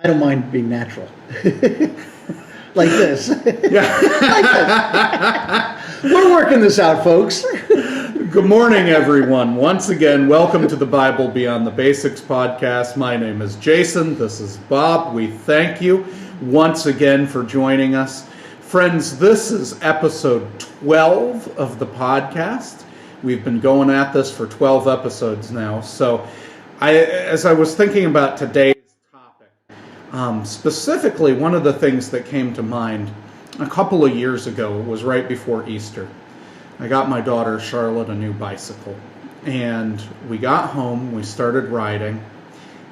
I don't mind being natural. Like this. Yeah. Like this. We're working this out, folks. Good morning, everyone. Once again, welcome to the Bible Beyond the Basics podcast. My name is Jason. This is Bob. We thank you once again for joining us. Friends, this is episode 12 of the podcast. We've been going at this for 12 episodes now. So as I was thinking about today's topic, specifically one of the things that came to mind a couple of years ago was right before Easter. I got my daughter Charlotte a new bicycle, and we got home, we started riding,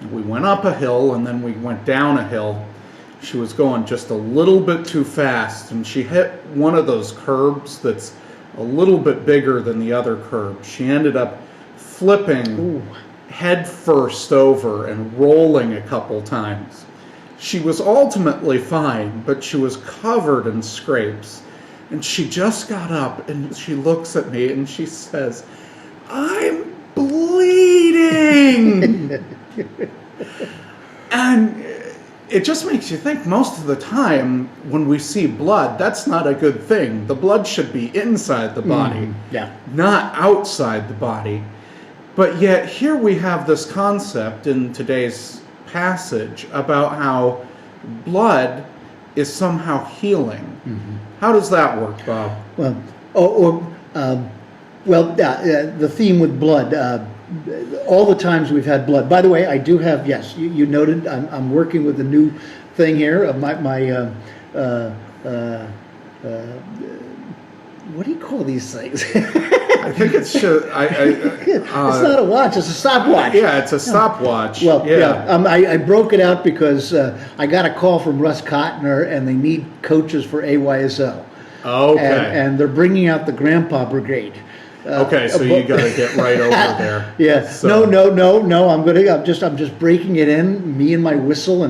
and we went up a hill and then we went down a hill. She was going just a little bit too fast, and she hit one of those curbs that's a little bit bigger than the other curbs. She ended up flipping head first over and rolling a couple times. She was ultimately fine, but she was covered in scrapes. And she just got up and she looks at me and she says, "I'm bleeding." And it just makes you think most of the time when we see blood, that's not a good thing. The blood should be inside the body, not outside the body. But yet here we have this concept in today's passage about how blood is somehow healing. Mm-hmm. How does that work, Bob? The theme with blood, all the times we've had blood. By the way, I do have, yes, you noted, I'm working with a new thing here. What do you call these things? I think it's it's not a watch, it's a stopwatch. Yeah, it's a stopwatch. Well, I broke it out because I got a call from Russ Cotner, and they need coaches for AYSO. Okay. And they're bringing out the Grandpa Brigade. Okay, so you got to get right over there. Yeah. So. No. I'm just breaking it in. Me and my whistle,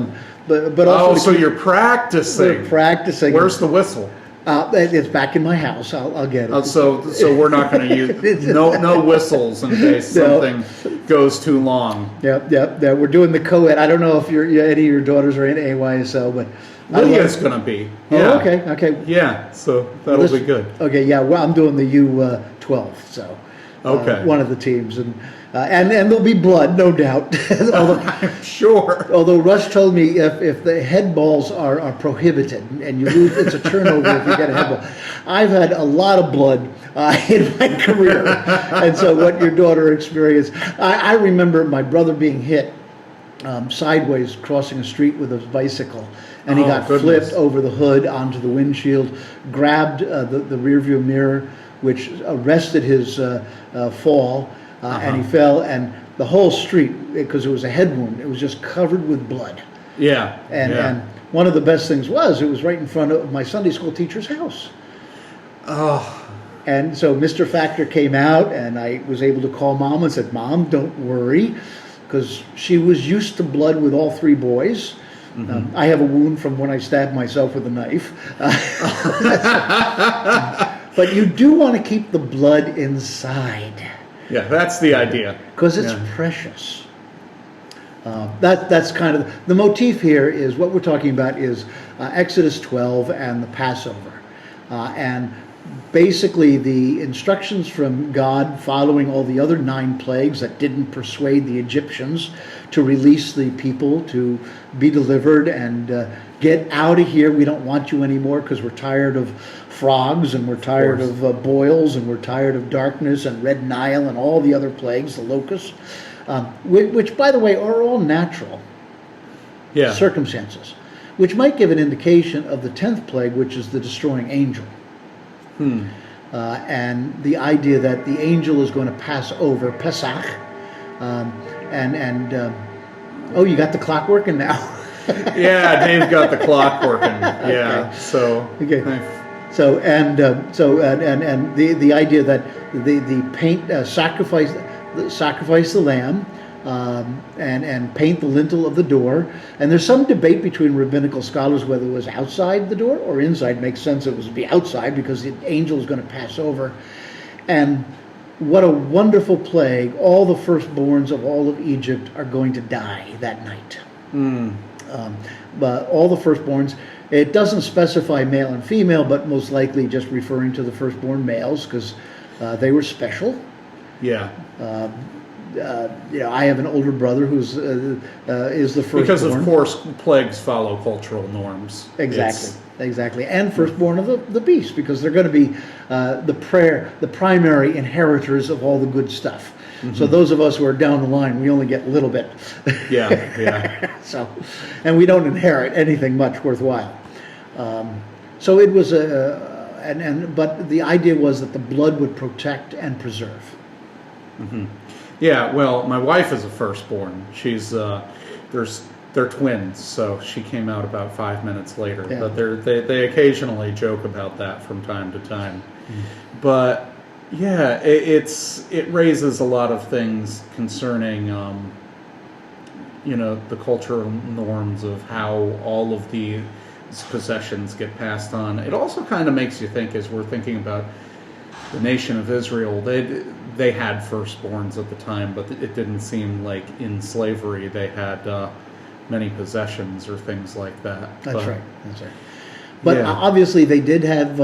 but also. So you're practicing. We're practicing. Where's the whistle? It's back in my house. I'll get it. So we're not going to use no whistles in case something goes too long. Yep. We're doing the co-ed. I don't know if any of your daughters are in AYSO, but Lydia's going to be. Yeah. Oh, okay. Yeah, so that'll be good. Okay, yeah. Well, I'm doing the U12, so one of the teams, and there'll be blood, no doubt. I'm sure. Although Russ told me if the head balls are prohibited and you lose, it's a turnover if you get a head ball. I've had a lot of blood in my career, and so what your daughter experienced, I remember my brother being hit sideways crossing a street with his bicycle, and he got flipped over the hood onto the windshield, grabbed the rearview mirror, which arrested his fall. And he fell, and the whole street, because it was a head wound, it was just covered with blood. Yeah. And one of the best things it was right in front of my Sunday school teacher's house. Oh. And so Mr. Factor came out, and I was able to call Mom and said, "Mom, don't worry," because she was used to blood with all three boys. Mm-hmm. I have a wound from when I stabbed myself with a knife. But you do want to keep the blood inside. Yeah, that's the idea. Because it's precious. That's kind of the motif here. Is what we're talking about is Exodus 12 and the Passover, and basically the instructions from God following all the other 9 plagues that didn't persuade the Egyptians to release the people to be delivered and get out of here. We don't want you anymore because we're tired of frogs, and we're tired of boils, and we're tired of darkness and red Nile and all the other plagues, the locusts, which, by the way, are all natural circumstances, which might give an indication of the 10th plague, which is the destroying angel. And the idea that the angel is going to pass over Pesach, you got the clock working now. Yeah, Dave's got the clock working. Yeah, okay. So the idea that the paint sacrifice the lamb and paint the lintel of the door, and there's some debate between rabbinical scholars whether it was outside the door or inside. Makes sense it was be outside because the angel is going to pass over, and what a wonderful plague! All the firstborns of all of Egypt are going to die that night. But all the firstborns, it doesn't specify male and female, but most likely just referring to the firstborn males because they were special. Yeah. I have an older brother who's is the firstborn. Because of course plagues follow cultural norms. Exactly, and firstborn of the beast, because they're going to be the primary inheritors of all the good stuff. Mm-hmm. So those of us who are down the line, we only get a little bit. Yeah. So, and we don't inherit anything much worthwhile. So it was but the idea was that the blood would protect and preserve. Mm-hmm. Yeah, well, my wife is a firstborn. She's they're twins, so she came out about 5 minutes later. Yeah. But they occasionally joke about that from time to time. Mm-hmm. But yeah, it raises a lot of things concerning the cultural norms of how all of these possessions get passed on. It also kind of makes you think, as we're thinking about the nation of Israel, they had firstborns at the time, but it didn't seem like in slavery they had many possessions or things like that. That's right. But obviously they did have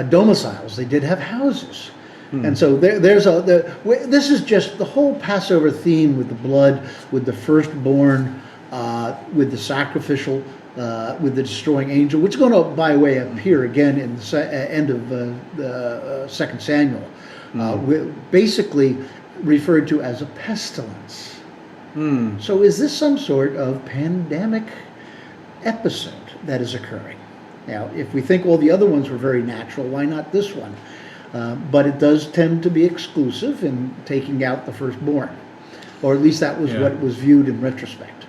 domiciles. They did have houses. And so this is just the whole Passover theme with the blood, with the firstborn, with the sacrificial, with the destroying angel, which is going to, by the way, appear again in the end of the 2 Samuel. Basically referred to as a pestilence. So is this some sort of pandemic episode that is occurring? Now, if we think all the other ones were very natural, why not this one? But it does tend to be exclusive in taking out the firstborn, or at least that was what was viewed in retrospect.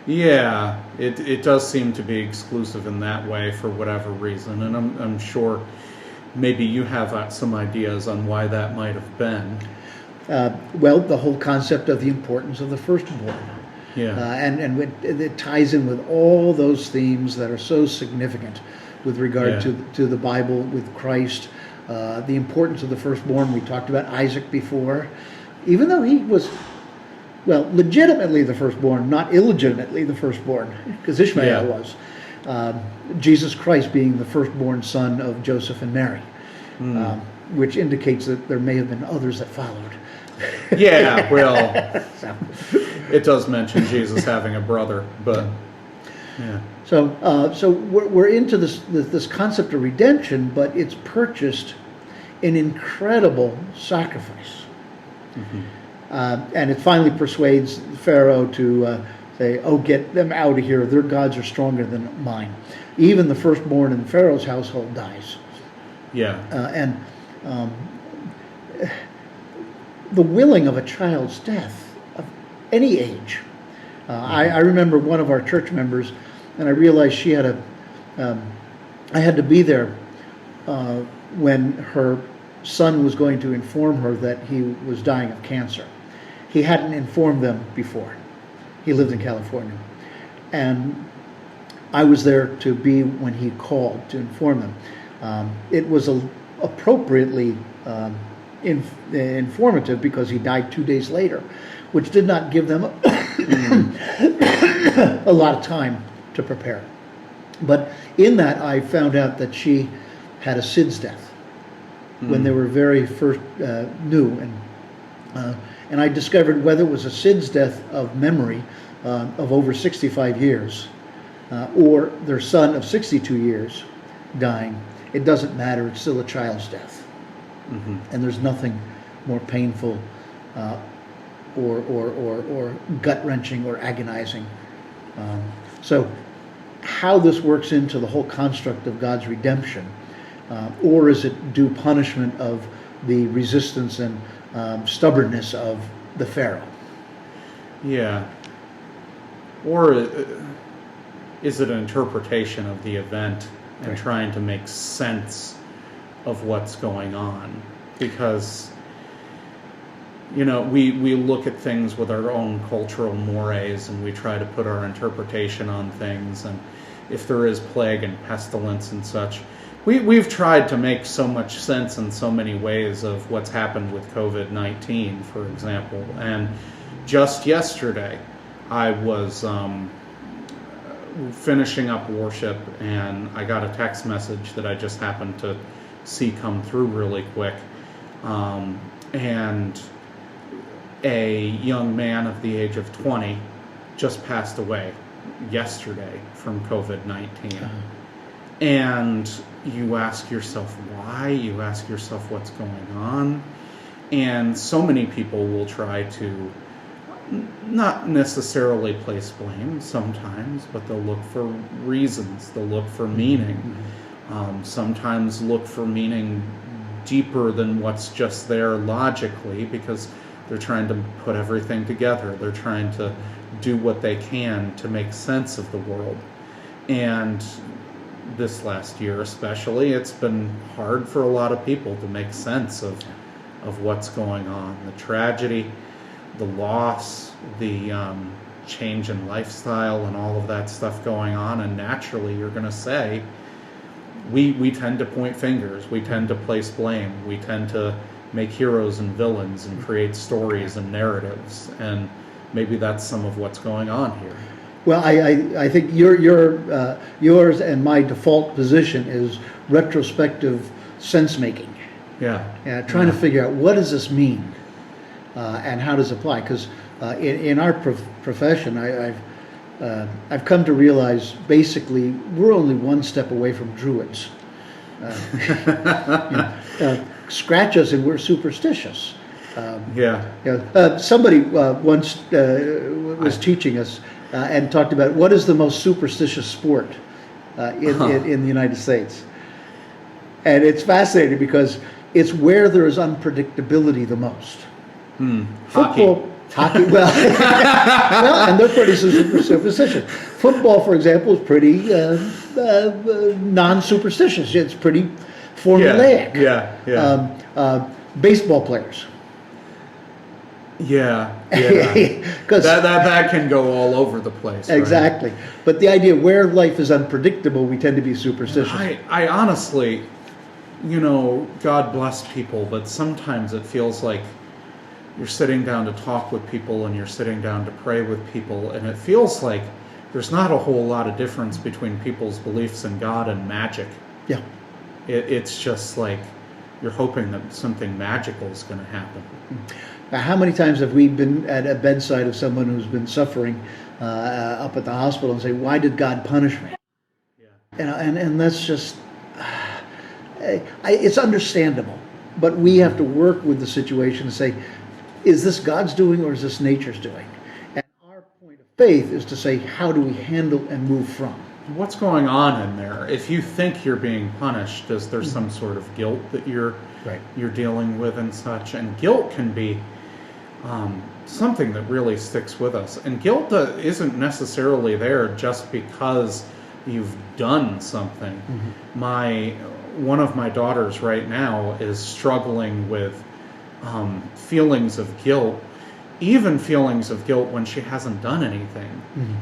Yeah, it does seem to be exclusive in that way for whatever reason, and I'm sure maybe you have some ideas on why that might have been. Well, the whole concept of the importance of the firstborn. Yeah. And it ties in with all those themes that are so significant with regard to the Bible, with Christ. The importance of the firstborn. We talked about Isaac before. Even though he was, legitimately the firstborn, not illegitimately the firstborn, because Ishmael was. Jesus Christ being the firstborn son of Joseph and Mary, which indicates that there may have been others that followed. Yeah, well, it does mention Jesus having a brother, but yeah. So we're into this concept of redemption, but it's purchased in incredible sacrifice, and it finally persuades Pharaoh to say, "Oh, get them out of here! Their gods are stronger than mine." Even the firstborn in Pharaoh's household dies. Yeah, and the willing of a child's death of any age. I remember one of our church members, and I realized she had I had to be there when her son was going to inform her that he was dying of cancer. He hadn't informed them before. He lived in California. And I was there to be when he called to inform them. It was appropriately informative because he died 2 days later, which did not give them a lot of time to prepare. But in that, I found out that she had a SIDS death when they were very first new, and I discovered whether it was a SIDS death of memory of over 65 years or their son of 62 years dying. It doesn't matter. It's still a child's death, and there's nothing more painful or gut-wrenching or agonizing. So how this works into the whole construct of God's redemption, or is it due punishment of the resistance and stubbornness of the Pharaoh? Yeah. Or is it an interpretation of the event and trying to make sense of what's going on? Because, we look at things with our own cultural mores and we try to put our interpretation on things. And if there is plague and pestilence and such, we've tried to make so much sense in so many ways of what's happened with COVID-19, for example. And just yesterday, I was finishing up worship, and I got a text message that I just happened to see come through really quick. And a young man of the age of 20 just passed away yesterday from COVID-19. And you ask yourself why, you ask yourself what's going on, and so many people will try to not necessarily place blame sometimes, but they'll look for reasons, they'll look for meaning, sometimes look for meaning deeper than what's just there logically, because they're trying to put everything together, they're trying to do what they can to make sense of the world. And this last year especially, it's been hard for a lot of people to make sense of what's going on, the tragedy, the loss, the change in lifestyle, and all of that stuff going on. And naturally you're going to say, we tend to point fingers, we tend to place blame, we tend to make heroes and villains and create stories and narratives, and maybe that's some of what's going on here. Well, I think yours and my default position is retrospective sense making. Yeah. Trying to figure out what does this mean, and how does it apply? Because in our profession, I've come to realize basically we're only one step away from druids. Scratch us and we're superstitious. Somebody once was teaching us and talked about what is the most superstitious sport in the United States. And it's fascinating because it's where there is unpredictability the most. Football, hockey, well, and they're pretty superstitious. Football, for example, is pretty non-superstitious. It's pretty formulaic. Baseball players. Because that can go all over the place. Exactly. Right? But the idea where life is unpredictable, we tend to be superstitious. I honestly, God bless people, but sometimes it feels like you're sitting down to talk with people and you're sitting down to pray with people, and it feels like there's not a whole lot of difference between people's beliefs in God and magic. Yeah. It's just like you're hoping that something magical is going to happen. Now, how many times have we been at a bedside of someone who's been suffering up at the hospital and say, "Why did God punish me?" And that's just, it's understandable, but we have to work with the situation and say, is this God's doing or is this nature's doing? And our point of faith is to say, how do we handle and move from? What's going on in there? If you think you're being punished, is there some sort of guilt that you're dealing with and such? And guilt can be something that really sticks with us. And guilt isn't necessarily there just because you've done something. One of my daughters right now is struggling with feelings of guilt, even feelings of guilt when she hasn't done anything.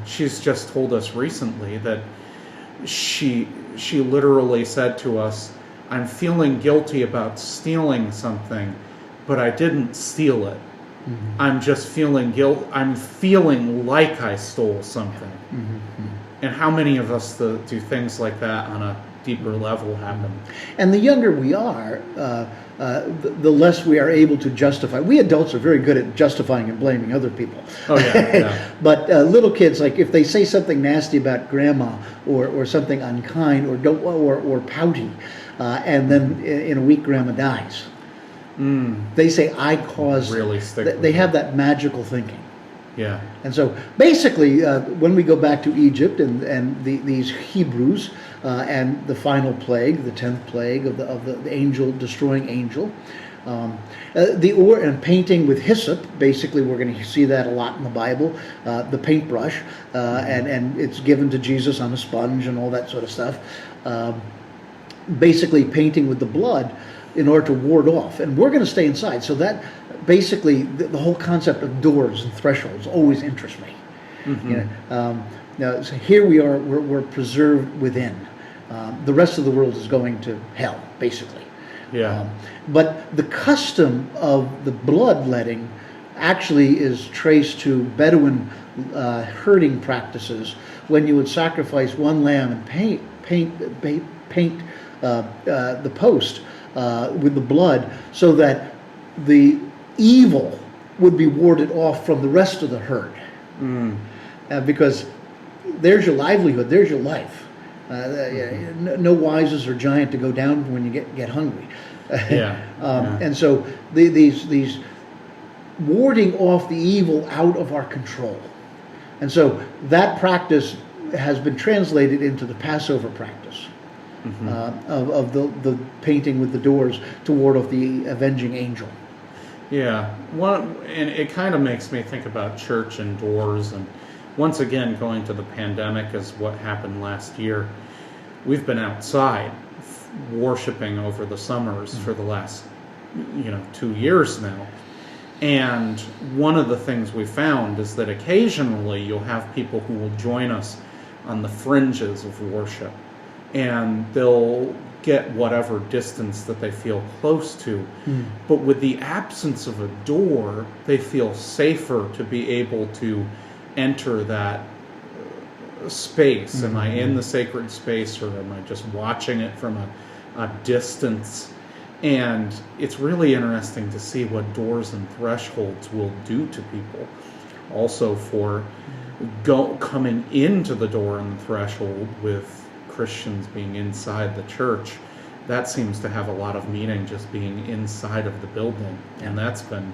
She's just told us recently that she literally said to us, "I'm feeling guilty about stealing something, but I didn't steal it. I'm just feeling guilt. I'm feeling like I stole something." And how many of us do things like that on a deeper level happen? And the younger we are, the less we are able to justify. We adults are very good at justifying and blaming other people. But little kids, like if they say something nasty about grandma or something unkind or pouty, and then in a week grandma dies, they say, "I caused." Really stick. They have that magical thinking. Yeah. And so basically, when we go back to Egypt and these Hebrews and the final plague, the 10th plague of the angel, destroying angel, and painting with hyssop, basically we're going to see that a lot in the Bible, the paintbrush, and it's given to Jesus on a sponge and all that sort of stuff. Basically painting with the blood in order to ward off. And we're going to stay inside. So that basically, the whole concept of doors and thresholds always interests me. Now, so here we are, we're preserved within. The rest of the world is going to hell, basically. But the custom of the bloodletting actually is traced to Bedouin herding practices when you would sacrifice one lamb and paint the post with the blood, so that the evil would be warded off from the rest of the herd. Because there's your livelihood, there's your life. No wise is or giant to go down when you get hungry. And so these warding off the evil out of our control. And so that practice has been translated into the Passover practice of the painting with the doors to ward off the avenging angel. Yeah, and it kind of makes me think about church and doors, and once again, going to the pandemic as what happened last year. We've been outside worshiping over the summers for the last 2 years now. And one of the things we found is that occasionally you'll have people who will join us on the fringes of worship, and they'll get whatever distance that they feel close to. But with the absence of a door, they feel safer to be able to enter that space. Am I in the sacred space, or am I just watching it from a distance? And it's really interesting to see what doors and thresholds will do to people. Also for coming into the door and the threshold with Christians being inside the church, that seems to have a lot of meaning, just being inside of the building. And that's been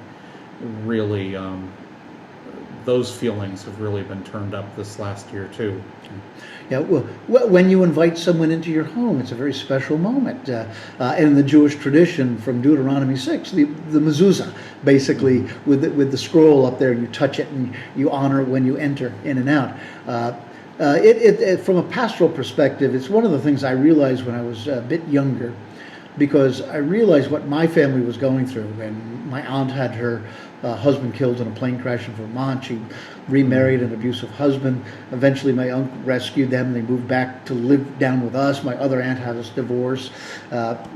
really, those feelings have really been turned up this last year too. Yeah, well, when you invite someone into your home, it's a very special moment. In the Jewish tradition, from Deuteronomy 6, the mezuzah, basically, with the scroll up there, you touch it and you honor when you enter in and out. From a pastoral perspective, it's one of the things I realized when I was a bit younger, because I realized what my family was going through. And my aunt had her husband killed in a plane crash in Vermont. She remarried an abusive husband. Eventually my uncle rescued them. They moved back to live down with us. My other aunt had a divorce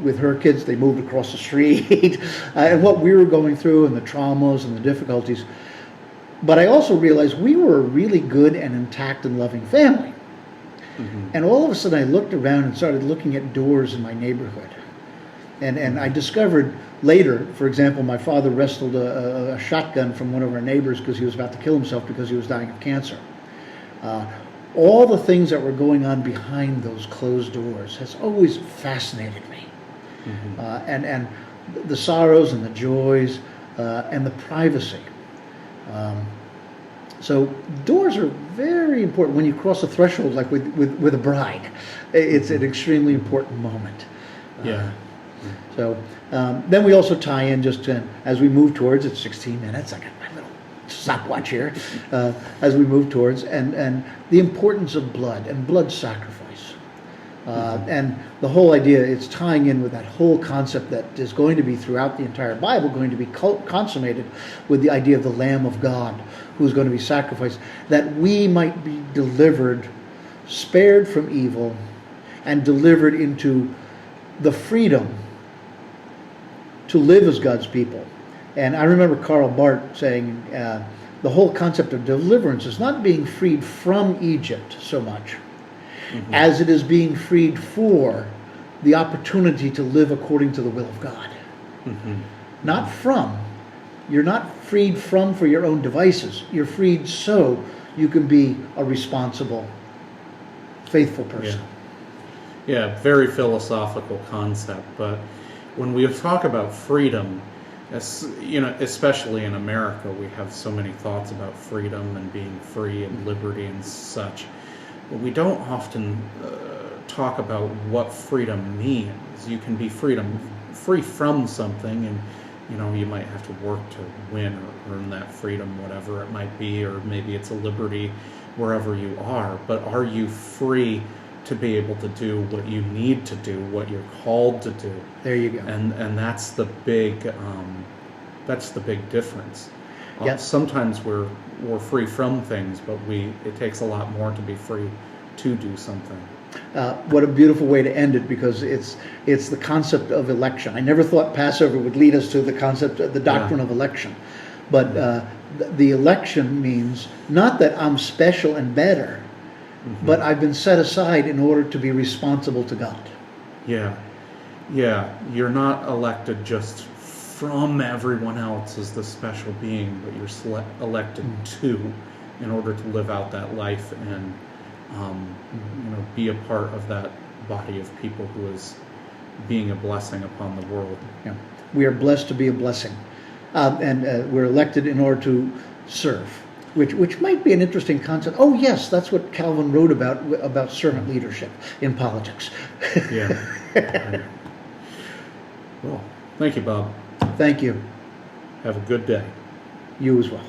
with her kids. They moved across the street. And what we were going through, and the traumas and the difficulties. But I also realized we were a really good and intact and loving family. And all of a sudden I looked around and started looking at doors in my neighborhood. And I discovered later, for example, my father wrestled a shotgun from one of our neighbors because he was about to kill himself because he was dying of cancer. All the things that were going on behind those closed doors has always fascinated me. And the sorrows and the joys and the privacy. So doors are very important when you cross a threshold, like with a bride. It's an extremely important moment. So then we also tie in just as we move towards, it's 16 minutes, I got my little stopwatch here, as we move towards, and the importance of blood and blood sacrifice. And the whole idea, it's tying in with that whole concept that is going to be throughout the entire Bible, going to be consummated with the idea of the Lamb of God, who's going to be sacrificed, that we might be delivered, spared from evil, and delivered into the freedom to live as God's people. And I remember Karl Barth saying the whole concept of deliverance is not being freed from Egypt so much as it is being freed for the opportunity to live according to the will of God. Not from. You're not freed from for your own devices. You're freed so you can be a responsible, faithful person. Yeah, very philosophical concept, but when we talk about freedom, especially in America, we have so many thoughts about freedom and being free and liberty and such, but we don't often talk about what freedom means. You can be free from something, and you might have to work to win or earn that freedom, whatever it might be, or maybe it's a liberty wherever you are. But are you free to be able to do what you need to do, what you're called to do? There you go. And that's the big difference. Yes. Sometimes we're free from things, but it takes a lot more to be free to do something. What a beautiful way to end it, because it's the concept of election. I never thought Passover would lead us to the concept of the doctrine of election. But the election means not that I'm special and better, but I've been set aside in order to be responsible to God. Yeah. Yeah. You're not elected just from everyone else as the special being, but you're elected to in order to live out that life and be a part of that body of people who is being a blessing upon the world. Yeah. We are blessed to be a blessing, and we're elected in order to serve, which might be an interesting concept. Oh yes, that's what Calvin wrote about servant leadership in politics. Yeah. Right. Well, thank you, Bob. Thank you. Have a good day. You as well.